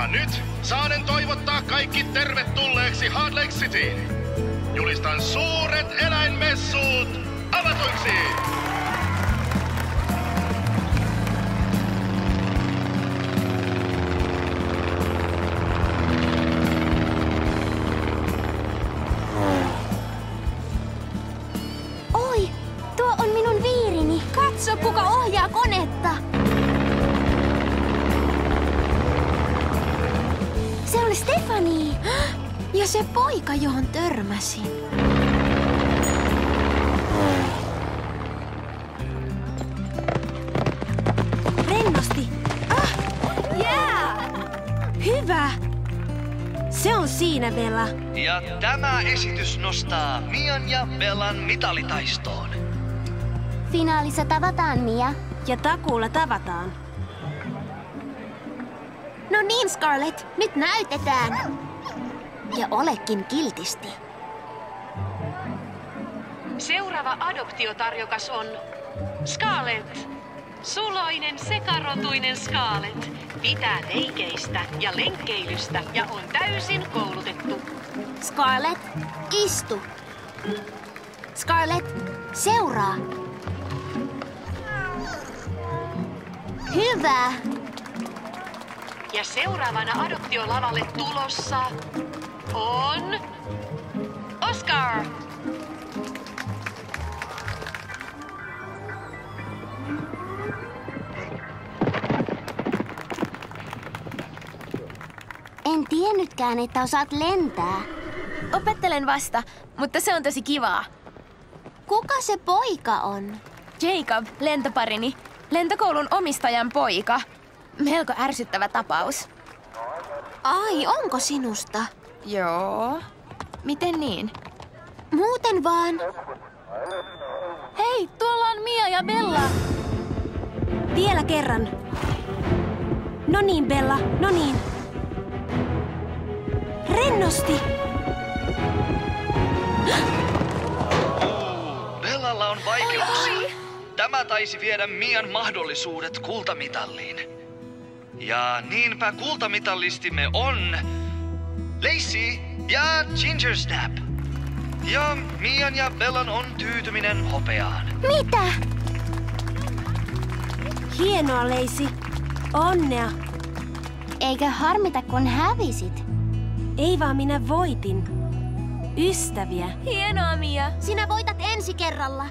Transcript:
Ja nyt saanen toivottaa kaikki tervetulleeksi Hard Lake Cityin. Julistan suuret eläinmessut avatuiksi! Oi, tuo on minun viirini. Katso, kuka ohjaa konetta. Se on Stephanie. Ja se poika, johon törmäsin. Rennosti. Hyvä. Se on siinä, Bella. Ja tämä esitys nostaa Mian ja Bellan mitalitaistoon. Finaalissa tavataan, Mia. Ja takuulla tavataan. No niin, Scarlett, nyt näytetään. Ja olekin kiltisti. Seuraava adoptiotarjokas on Scarlett. Suloinen sekarotuinen Scarlett. Pitää leikeistä ja lenkkeilystä ja on täysin koulutettu. Scarlett, istu. Scarlett, seuraa. Hyvä. Ja seuraavana adoptiolavalle tulossa on Oscar. En tiennytkään, että osaat lentää. Opettelen vasta, mutta se on tosi kivaa. Kuka se poika on? Jacob, lentoparini. Lentokoulun omistajan poika. Melko ärsyttävä tapaus. Ai, onko sinusta? Joo. Miten niin? Muuten vaan. Hei, tuolla on Mia ja Bella. Vielä kerran. No niin, Bella, no niin. Rennosti. Bellalla on vaikeuksia. Tämä taisi viedä Mian mahdollisuudet kultamitalliin. Ja niinpä kultamitallistimme on Lacey ja Ginger Snap. Ja Mian ja Bellan on tyytyminen hopeaan. Mitä? Hienoa, Lacey. Onnea. Eikö harmita, kun hävisit? Ei vaan minä voitin. Ystäviä. Hienoa, Mia. Sinä voitat ensi kerralla.